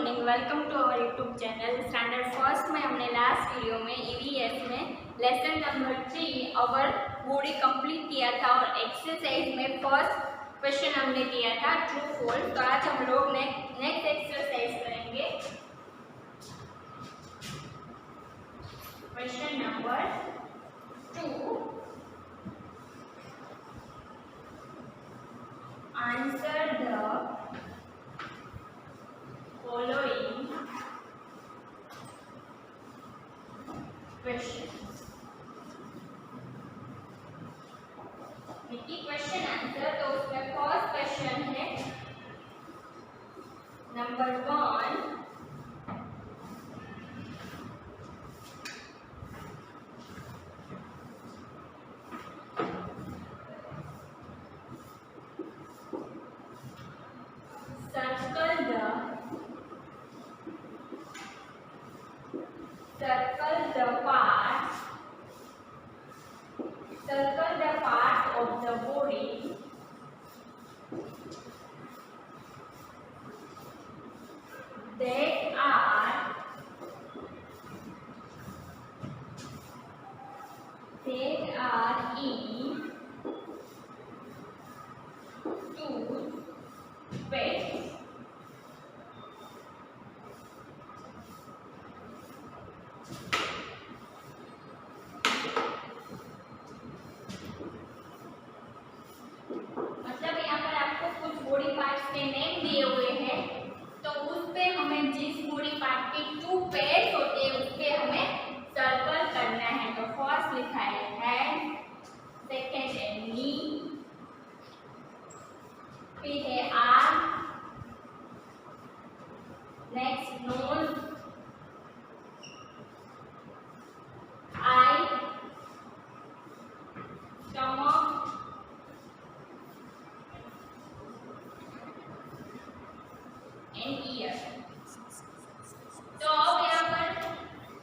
Morning, welcome to our YouTube channel. Standard first में हमने last video में EVS में lesson number 3 our body complete किया था और एक्सरसाइज में फर्स्ट क्वेश्चन हमने किया था ट्रू फॉल्स। तो आज हम लोग नेक्स्ट एक्सरसाइज करेंगे question number 2। Answer the following questions। Question answer, तो उसमें फर्स्ट क्वेश्चन है number 1, circle the parts of the body that are in two pairs। Body parts के नेम दिए हुए हैं, तो उस पे हमें जिस बॉडी पार्ट के 2 पेयर्स होते हैं उस पे हमें सर्कल करना है। तो फर्स्ट लिखा है हैंड, सेकंड है नी, फिर है आर्म, नेक्स्ट नोज, आई, स्टमक, ईयर। तो अब यहाँ पर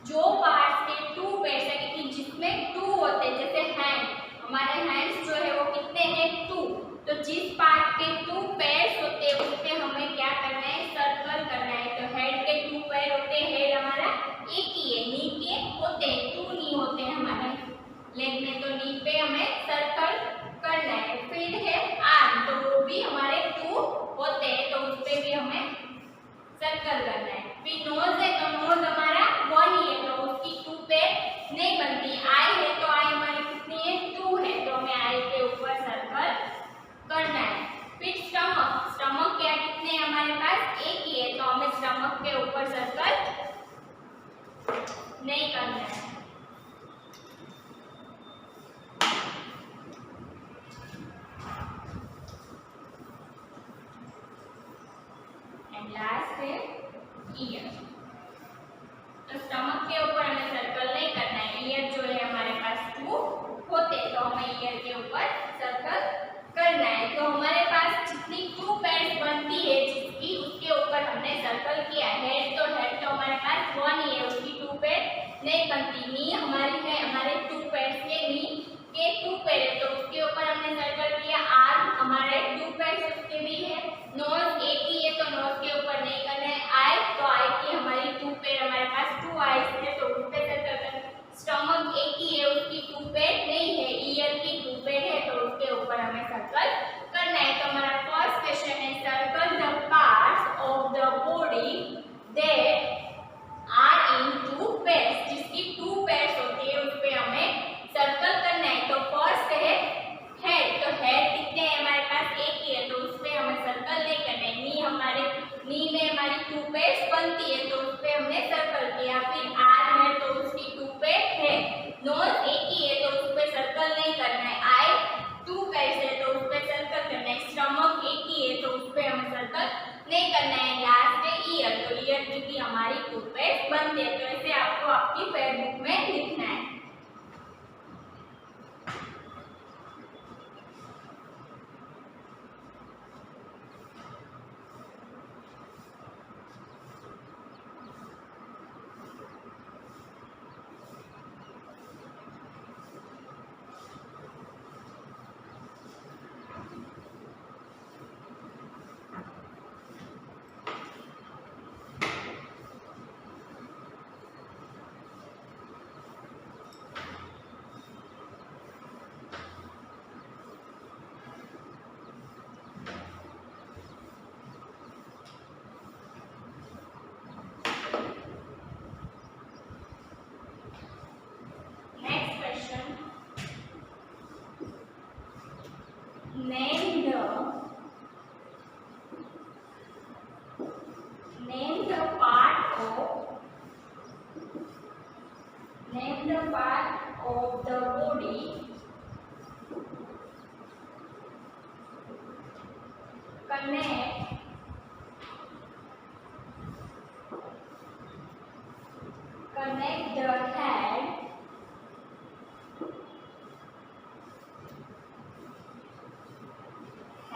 जो पार्ट्स के 2 पेयर्स है कि जिसमें 2 होते हैं, जैसे हैंड, हमारे हैंड्स जो है वो कितने हैं 2, तो जिस पार्ट के 2 पेयर्स होते हैं उस पे हमें क्या करना है, सर्कल करना है। तो हेड के 2 पेयर होते हैं, हेड हमारा एक ही है, नी के होते हैं 2 नी होते हैं हमारे लेग में, तो नी पे हमें सर्कल करना है। फिर है आर्म, तो वो भी हमारे 2 होते हैं, तो उस पे भी हमें सर्कल करना है। फिर नोज है, तो नोज हमारा 1 ही है, तो उसकी 2 पे नहीं बनती। आई है, तो आई हमारी कितनी है 2 है, तो हमें आई के ऊपर सर्कल करना है। फिर स्टमक, स्टमक क्या कितने हैं हमारे पास, एक ही है, तो हमें स्टमक के ऊपर सर्कल नहीं करना है। लास्ट है ईयर, तो स्टमक के ऊपर हमें सर्कल नहीं करना है। ईयर जो है हमारे पास 2 होते, तो हमें ईयर के ऊपर सर्कल करना है। तो हमारे पास जितनी 2 पेयर्स बनती है जिसकी, उसके ऊपर हमने सर्कल किया। हेड तो हमारे पास 1 ही है, उसकी 2 पेयर नहीं बनती। नी हमारी है, हमारे 2 पेयर्स के नी के 2 पेयर है, तो उसके ऊपर हमने सर्कल किया। आर्म हमारे 2 पेयर्स उसके भी है। नोज एक ही है, तो नोज के ऊपर नहीं करना है। आई, तो आई की हमारी 2 पेयर, हमारे पास 2 आईज है, तो उस पे सर्कल करना। स्टमक एक ही है, उसकी 2 पेयर नहीं है। ईयर की 2 पेयर है, तो उसके ऊपर हमें सर्कल करना है। तो हमारा फर्स्ट क्वेश्चन है circle the parts of the body that are in 2 pairs, जिसकी 2 पेयर्स होती है उस पे हमें सर्कल करना है। तो फर्स्ट है हेड, तो हेड कितने हैं हमारे पास, एक ही है, तो उस पे हमें सर्कल नहीं करना है। नी में हमारी 2 पेयर्स बनती है, तो उस पे हमने सर्कल किया। फिर आर्म है, तो उसकी 2 पेयर है। नोज एक ही है, तो उस पे सर्कल नहीं करना है। आई 2 पेयर्स है, तो उस पे सर्कल करना है। स्टमक एक ही है, तो उस पे हमें सर्कल नहीं करना है। लास्ट है ईयर, तो ईयर की भी हमारी 2 पेयर्स बनती है। तो ऐसे आपको आपकी पेयर बुक में लिखना है।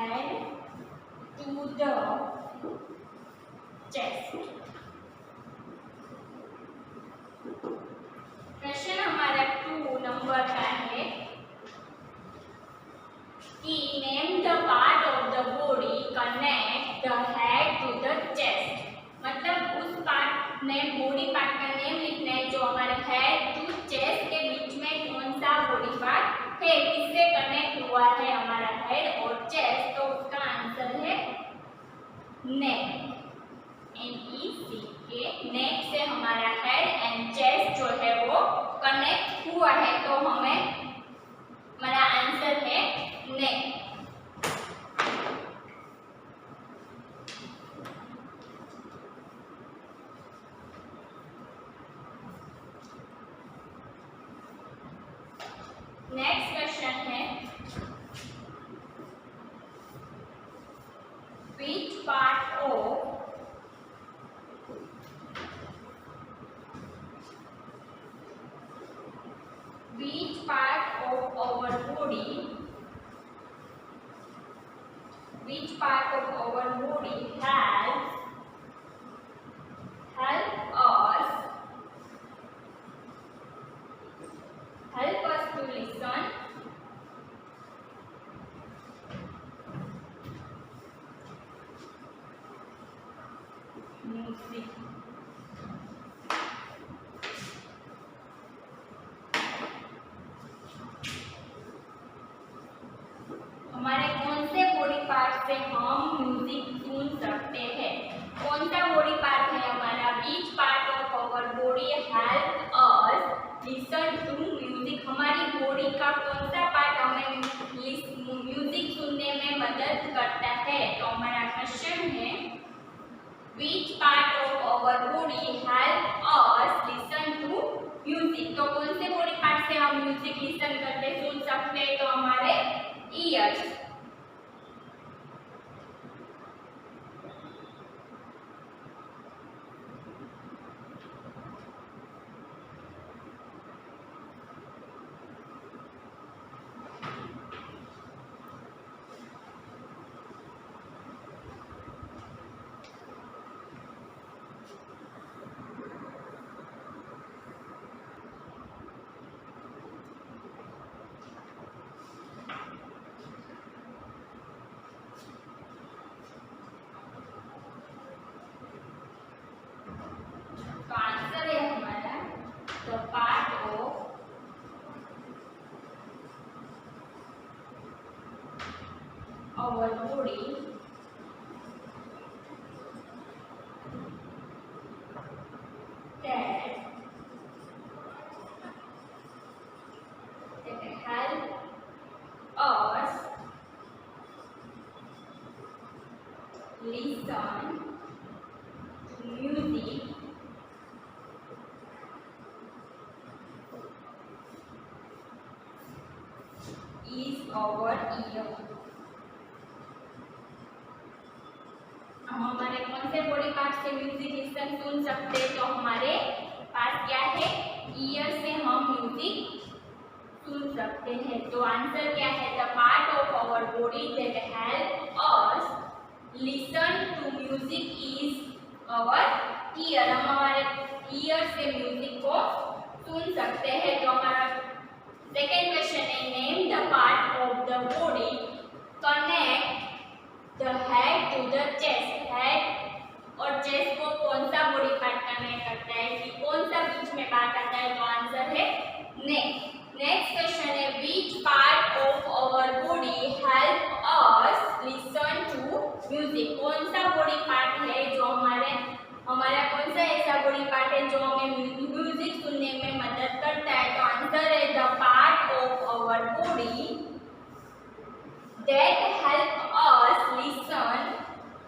head to the chest। Question हमारा 2 नंबर का है कि name the part of the body connect the head to the chest. मतलब उस पार्ट ने बॉडी पार्ट का नेम लिखना है जो हमारे हेड टू चेस्ट के बीच में कौन सा बॉडी पार्ट है, किससे कनेक्ट हुआ है हमारा हेड और चेस्ट। तो उसका आंसर है नेक, NECK। नेक से हमारा हेड एंड चेस्ट जो है वो कनेक्ट हुआ है, तो हमें हमारा आंसर है नेक। नेक्स्ट क्वेश्चन है which part of our body help us to listen music। हमारे कौन से बॉडी पार्ट से हम म्यूजिक सुन सकते हैं? कौन सा बॉडी पार्ट है हमारा? Which part of our body help us listen to music. हमारी बॉडी का कौन सा पार्ट हमें म्यूजिक सुनने में मदद करता है? तो हमारा क्वेश्चन है which part of our body help us listen to music। तो कौन से बॉडी पार्ट से हम म्यूजिक लिसन करते सुन सकते हैं? तो हमारे ईयर्स। तो आंसर है हमारा the part of our body that help us listen to music is our ear। हम हमारे कौन से बॉडी पार्ट से म्यूजिक लिसन सुन सकते हैं? तो हमारे पास क्या है? ईयर से हम म्यूजिक सुन सकते हैं। तो आंसर क्या है? The part of our body that help us listen to music is our ear. हम हमारे ईयर से म्यूजिक को सुन सकते हैं। तो हमारा सेकेंड क्वेश्चन है name the part of the body connect the head to the chest. Head और चेस्ट को कौन सा बॉडी पार्ट कनेक्ट करता है कि कौन सा बीच में पार्ट आता है? तो आंसर है नेक। नेक्स्ट क्वेश्चन है which part of our body help us listen to music। कौन सा बॉडी पार्ट है जो हमारा कौन सा ऐसा बॉडी पार्ट है जो हमें म्यूजिक सुनने में मदद करता है? तो आंसर है the part of our body that help us listen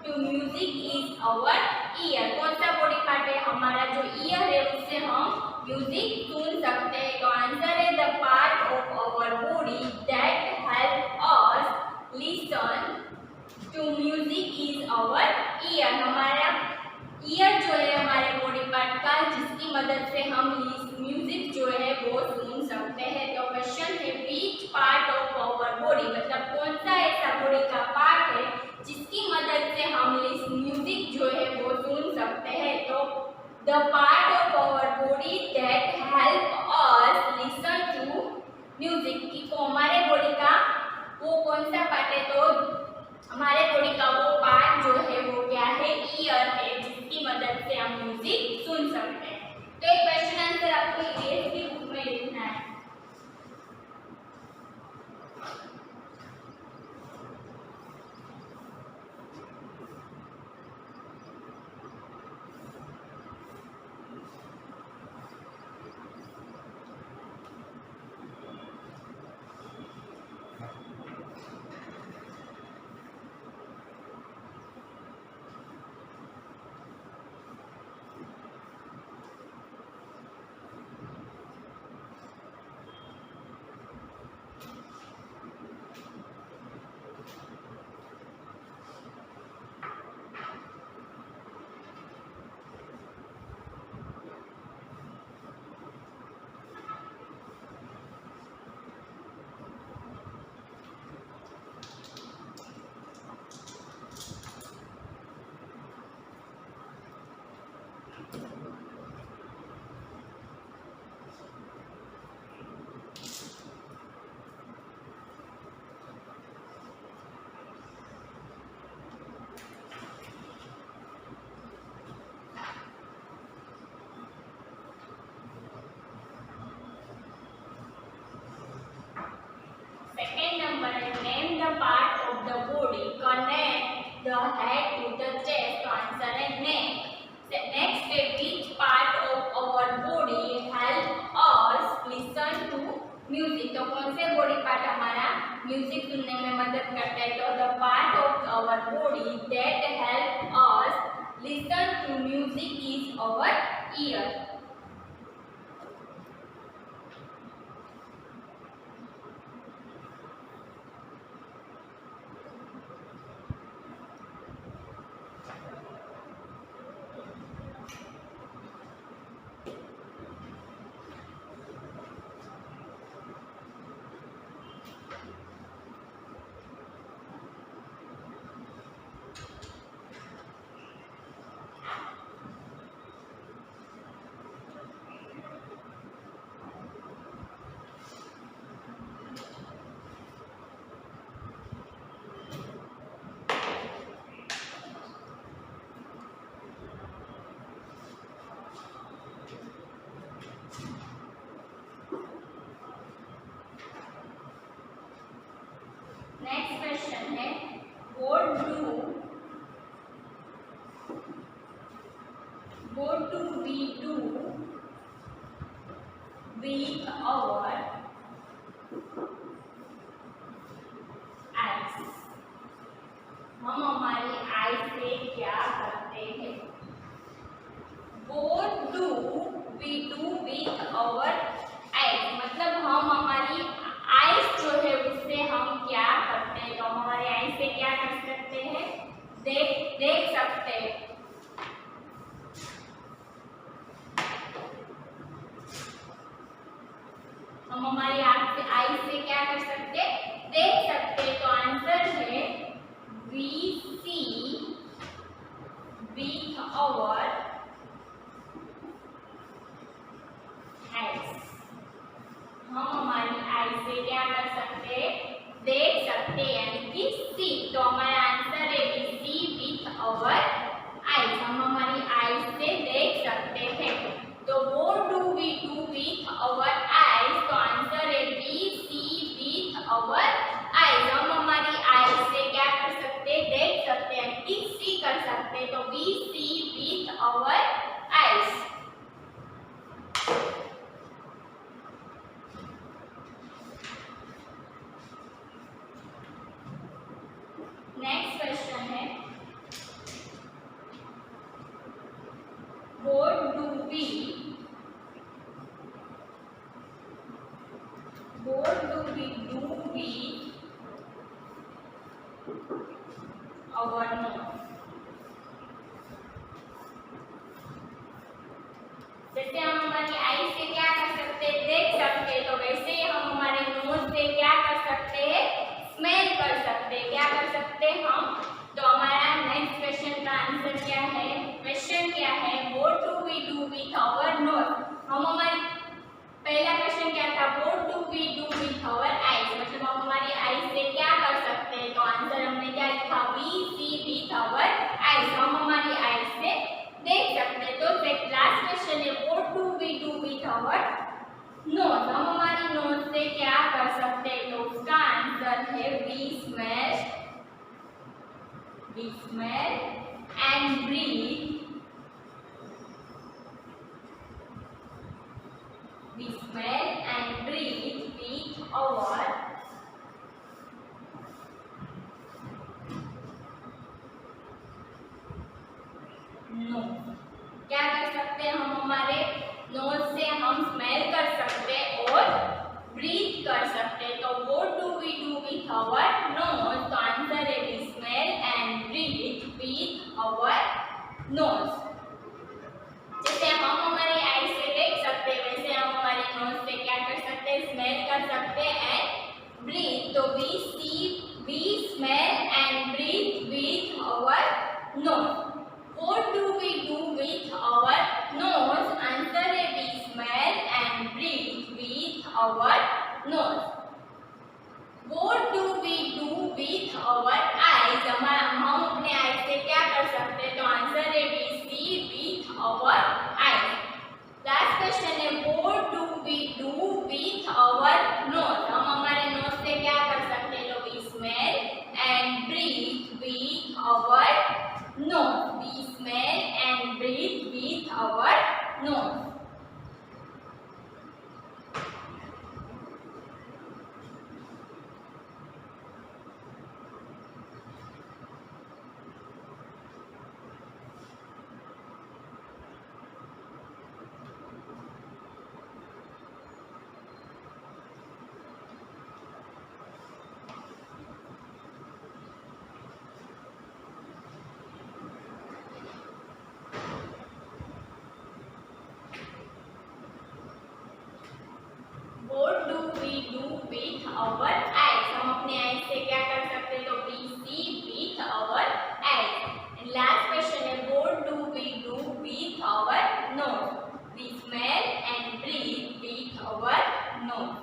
to music is our ear. कौन सा बॉडी पार्ट है? हमारा जो ईयर है उससे हम म्यूजिक सुन सकते हैं। तो आंसर है the part of our body that help us listen to music is our ear. हमारा ईयर जो है हमारे बॉडी पार्ट का, जिसकी मदद से हम म्यूजिक जो है वो सुन सकते हैं। तो क्वेश्चन है which part of our body, मतलब कौन सा ऐसा बॉडी का पार्ट म्यूजिक की, तो हमारे बॉडी का वो कौन सा पार्ट है, तो हमारे बॉडी का वो पार्ट जो है वो क्या है, ईयर है, जिसकी मदद से हम म्यूजिक सुन सकते हैं। तो एक क्वेश्चन आंसर आपको ईवीएस की बुक में लिखना है। Name the part of the body connect the head to the chest. तो आंसर है neck. Next है which part of our body help us listen to music. तो कौन से बॉडी पार्ट हमारा म्यूजिक सुनने में मदद करता है, तो the part of our body that help us listen to music is our ear. Next question है what do we do with our eyes? हम हमारी आई से क्या करते हैं? What do we do with our eyes? मतलब हम हमारी आईज जो है उससे हम क्या करते हैं, तो हमारे आई से क्या कर सकते हैं, देख सकते हैं। हम हमारी आई से क्या कर सकते हैं, देख सकते हैं। तो आंसर है we see with our eyes. हम हमारी आई से क्या कर सकते हैं, देख सकते हैं, यानी कि सी। तो हमारा आंसर है we see with our eyes. हम हमारी आई से देख सकते हैं। तो what do we do with our eyes? तो आंसर है we see with our eyes. हम हमारी आई से क्या कर सकते हैं, देख सकते हैं, यानी कि सी कर सकते हैं। तो we see with our eyes. Next question है what do we do with our nose? जैसे हम हमारी आई से क्या कर सकते हैं, देख सकते हैं, तो वैसे ही हम हमारे नोज से क्या कर सकते हैं, स्मेल कर सकते हैं। क्या कर सकते हैं हम? तो हमारा नेक्स्ट क्वेश्चन का आंसर क्या है, क्वेश्चन क्या है, what do we do with our nose? हम हमारे पहला क्वेश्चन क्या था, what do we do with we smell and breathe. We smell and breathe with our nose. क्या कर सकते हैं हम? हमारे नोज से हम स्मेल कर सकते हैं और ब्रीथ कर सकते हैं। तो what do we do with our nose? तो आंसर है we smell and breathe with our nose. जैसे हम हमारी आई से देख सकते हैं वैसे हम हमारे नोज से क्या कर सकते हैं? स्मेल कर सकते हैं एंड ब्रीथ। तो we see, we smell and breathe with our nose. What do we do with our nose? Answer है we smell and breathe with our nose. What do we do with our eyes? हम अपने eyes से क्या कर सकते हैं? तो answer है we see with our eyes. Last question है what do we do with our nose? हम हमारे nose से क्या कर सकते हैं? तो we smell and breathe with our nose. We smell and breathe with our nose. What do we do with our eyes? हम अपने eyes से क्या कर सकते हैं? तो we see with our eyes. And last question है what do we do with our nose? We smell and breathe with our nose.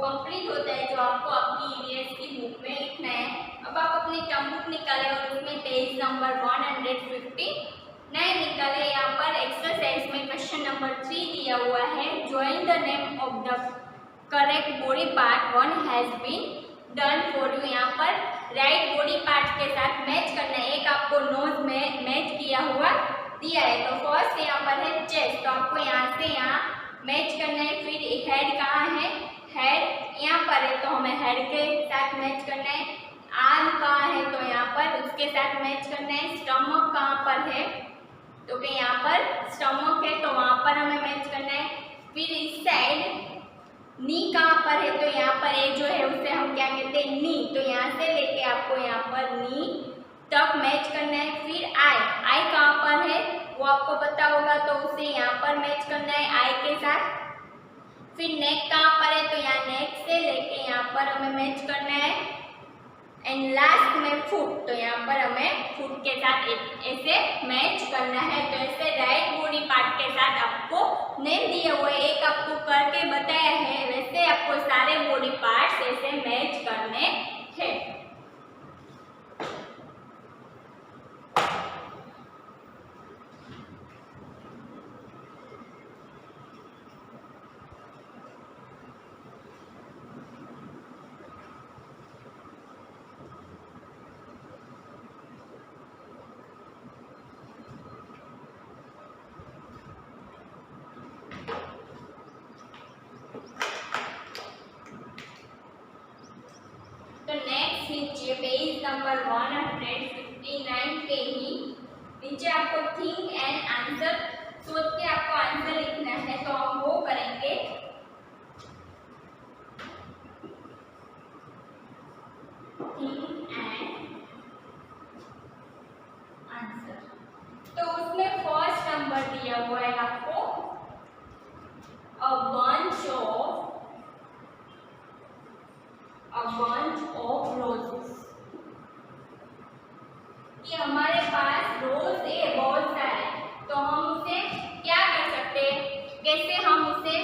Complete होता है जो आपको आपकी ईवीएस की बुक में लिखना है। अब आप अपनी टर्म बुक निकालें और उसमें पेज नंबर 159 निकाले। यहाँ पर एक्सरसाइज में क्वेश्चन नंबर 3 दिया हुआ है, join the name of the correct body part 1 has been done for you. यहाँ पर राइट बॉडी पार्ट के साथ मैच करना है। एक आपको नोज में मैच किया हुआ दिया है। तो फर्स्ट यहाँ पर है चेस्ट, तो आपको यहाँ से यहाँ मैच करना है। फिर हेड कहाँ है? हेड यहाँ पर है तो हमें हेड के साथ मैच करना है। आर्म कहाँ है? तो यहाँ पर उसके साथ मैच करना है। स्टमक कहाँ पर है? तो कि यहाँ पर स्टमक है तो वहाँ पर हमें मैच करना है। फिर इस साइड नी कहाँ पर है, तो यहाँ पर ए जो है उसे हम क्या कहते हैं, नी। तो यहाँ से लेके आपको यहाँ पर नी तक मैच करना है। फिर आई, आई कहाँ पर है वो आपको पता होगा, तो उसे यहाँ पर मैच करना है आई के साथ। फिर नेक कहाँ पर है, तो यहाँ नेक से लेके यहाँ पर हमें मैच करना है। एंड लास्ट में फुट, तो यहाँ पर हमें फुट के साथ ऐसे मैच करना है। तो ऐसे राइट बॉडी पार्ट के साथ आपको नेम दिए हुए, एक आपको करके बताया है, वैसे आपको सारे बॉडी पार्ट्स ऐसे मैच करने हैं। तो नेक्स्ट नीचे पेज नंबर 159 पे ही नीचे आपको थिंक एंड आंसर सोच के आपको आंसर लिखना है, तो हम वो करेंगे। थिंक एंड आंसर, तो उसमें फर्स्ट नंबर दिया हुआ है आपको अ बंच ऑफ रोजेस, कि हमारे पास रोज है बहुत सारे, तो हम उसे क्या कर सकते हैं, कैसे हम उसे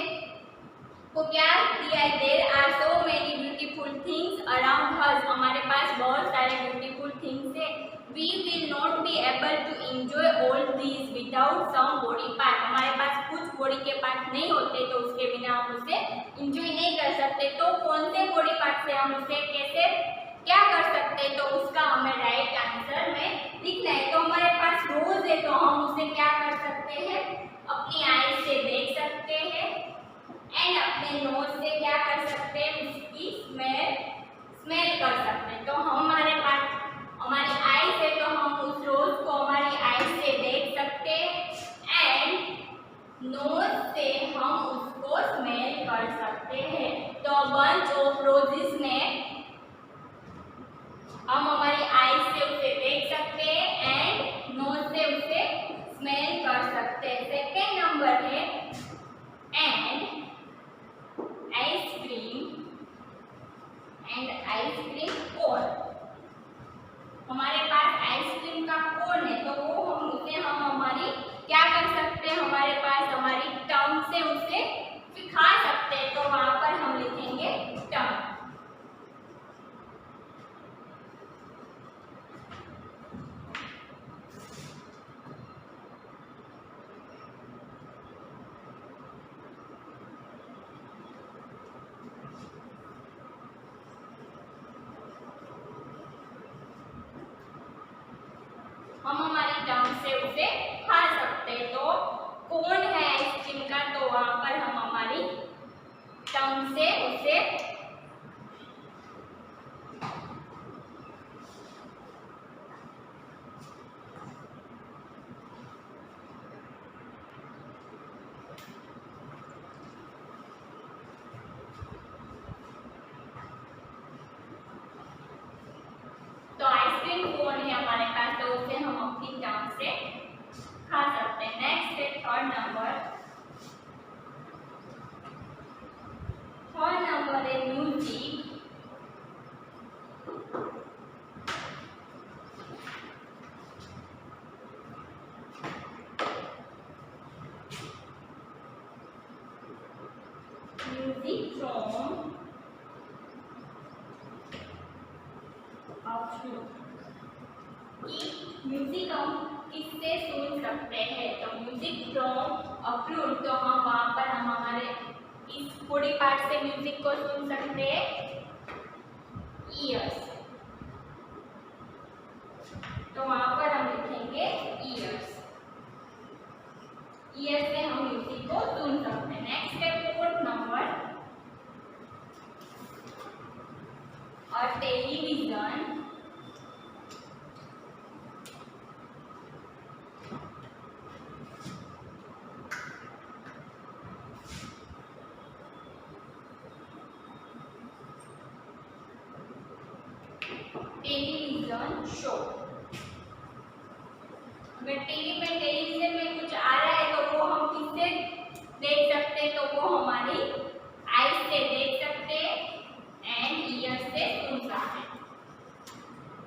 को क्या दिया है, there are so many beautiful things around us, हमारे पास बहुत सारे ब्यूटीफुल थिंग्स है। We will not be able to enjoy all these without some body part, हमारे पास कुछ बॉडी के पार्ट नहीं होते, तो उसके बिना हम उसे एंजॉय नहीं कर सकते। तो कौन से बॉडी पार्ट से हम उसे कैसे क्या कर सकते हैं, तो उसका हमें राइट आंसर में लिखना है। तो हमारे पास रोज है, तो हम उसे क्या कर सकते हैं, अपनी आई से देख सकते हैं एंड अपने नोज से क्या कर सकते हैं, उसकी स्मेल कर सकते हैं। तो हमारे पास हमारी आई से, तो हम उस रोज को हमारी आई से देख सकते हैं एंड नोज से हम उसको स्मेल कर सकते हैं। तो बंच ऑफ रोजेस में हम हमारी आई से उसे देख सकते हैं एंड नोज से उसे स्मेल कर सकते हैं। सेकेंड नंबर है एंड आइसक्रीम कोन, हमारे पास आइसक्रीम का कोन है, तो वो हम उसे हम हमारी क्या कर सकते हैं, हमारे पास हमारी टंग से उसे खा सकते हैं, तो वहां पर हम लिखेंगे टंग। हम हमारी टंग से उसे खा सकते हैं, तो कौन है आइसक्रीम का, तो वहां पर हम हमारी टंग से उसे तो आइसक्रीम कोन है हमारे पास, तो उसे हम अपनी टंग से खा सकते हैं। नेक्स्ट है थर्ड नंबर है म्यूजिक। म्यूजिक फ्रॉम म्यूजिक हम किससे सुन सकते हैं, तो म्यूजिक फ्रॉम अ फ्लूट, तो हम वहां पर हम हमारे इस बॉडी पार्ट से म्यूजिक को सुन सकते हैं, ईयर्स, तो वहां पर हम लिखेंगे ईयर्स, ईयर्स से हम म्यूजिक को सुन सकते हैं। नेक्स्ट है फोर्थ नंबर और टेलीविजन, टेलीविजन शो। अगर टीवी में टेलीविजन में कुछ आ रहा है तो वो हम किससे देख सकते हैं? तो वो हमारी आईज से देख सकते हैं एंड ईयर से सुन सकते हैं।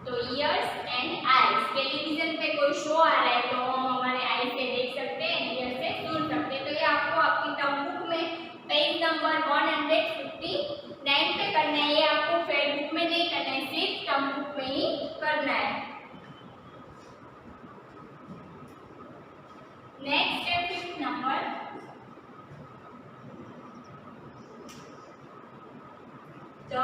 तो ईयर्स एंड आईज, टेलीविजन पे कोई शो आ रहा है तो हम हमारे आईज से देख सकते हैं, ईयर से सुन सकते हैं। तो ये आपको आपकी टर्म बुक में पेज नंबर 159 पे करना है। ये आपको फेयर बुक में नहीं करना है, सिर्फ टर्म बुक में ही करना है। नेक्स्ट है 5th number, the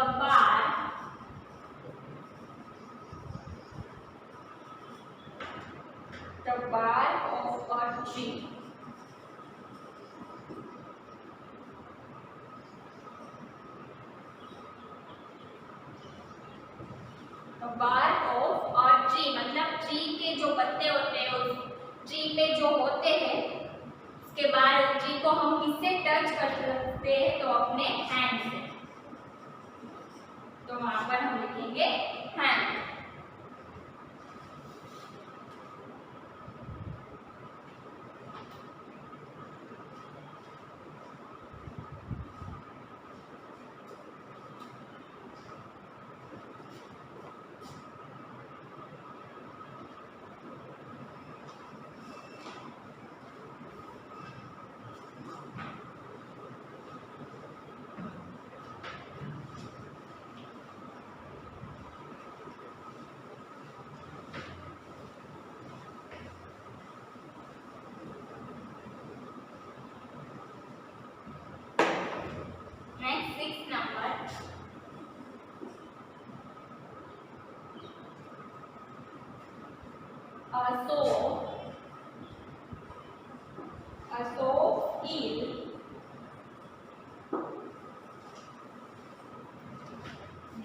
bark of a tree। Bark of और ट्री मतलब ट्री के जो पत्ते होते हैं, उस ट्री पे जो होते हैं उसके बाद ट्री को हम किससे टच कर सकते हैं? तो अपने हैंड से। तो वहां पर हम लिखेंगे hand. Next 6th number, a sow heel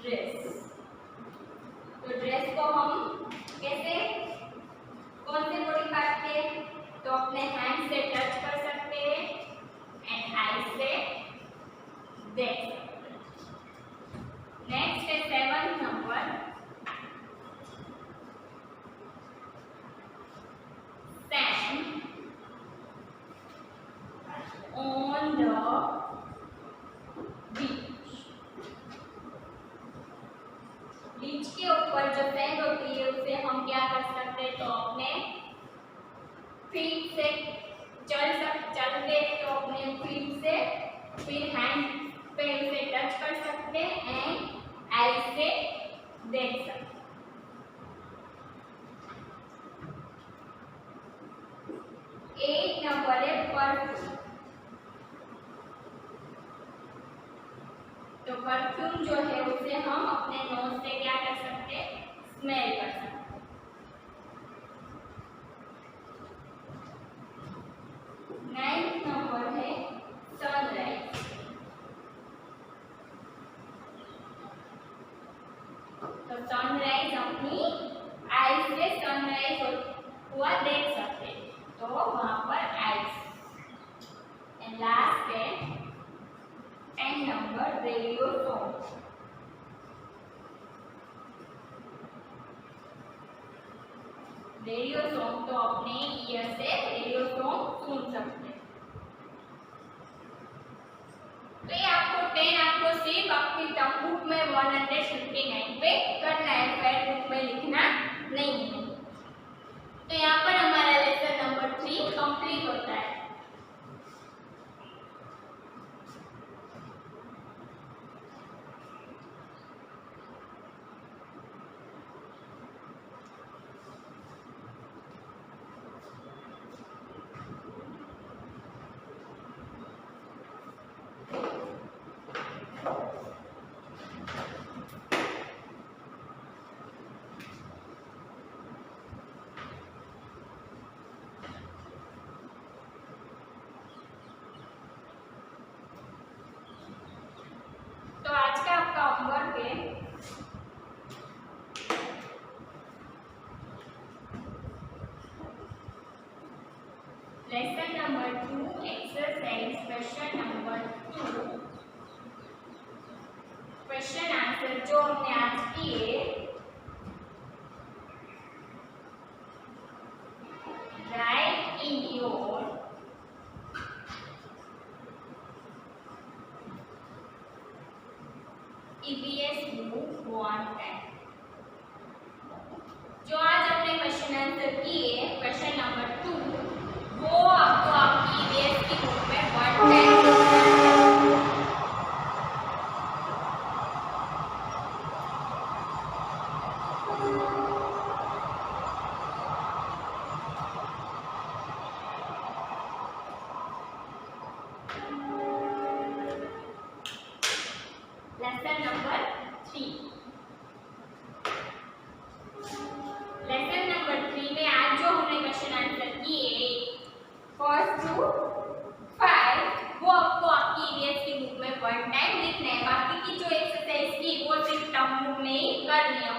dress। तो ड्रेस को हम कैसे, कौन से बॉडी पार्ट के? तो अपने हैंड से टच कर सकते हैं एंड आई से देख सकते हैं। नेक्स्ट है 7th number, sand on the beach। बीच के ऊपर जो सैंड होती है उसे हम क्या कर सकते हैं? तो अपने फीट से चलते तो अपने फीट से, फिर हैंड पे उसे टच कर सकते हैं एंड आई से देख सकते हैं। 8 नंबर है परफ्यूम। तो परफ्यूम जो है उसे हम अपने नोज से क्या कर सकते हैं? स्मेल कर सकते हैं। 9th नंबर है सनराइज। तो सनराइज अपनी आई से सनराइज हुआ देख सकते हैं, तो वहां पर आईज। एंड लास्ट है 10 number radio song. Radio song तो अपने ईयर से रेडियो सॉन्ग सुन सकते हैं। तो ये आपको सिर्फ आपकी टर्म बुक में 159 पे करना है, फेयर बुक में लिखना नहीं है। तो यहाँ पर हमारा लेसन नंबर 3 कंप्लीट होता है। तो आज का आपका होमवर्क है lesson number 2 exercise question number 2। Question answer जो हमने आज किए ईवीएस बुक वन टाइम। जो आज हमने क्वेश्चन आंसर किए क्वेश्चन नंबर 2 वो आपको आपकी ईवीएस की बुक में वन टाइम लिखना है। लेसन नंबर 3 में आज जो हमने क्वेश्चन आंसर किए फर्स्ट टू 5 वो आपको आपकी ईवीएस की बुक में वन टाइम लिखना है। बाकी की जो एक्सरसाइज की वो सिर्फ टर्म बुक में ही करनी है।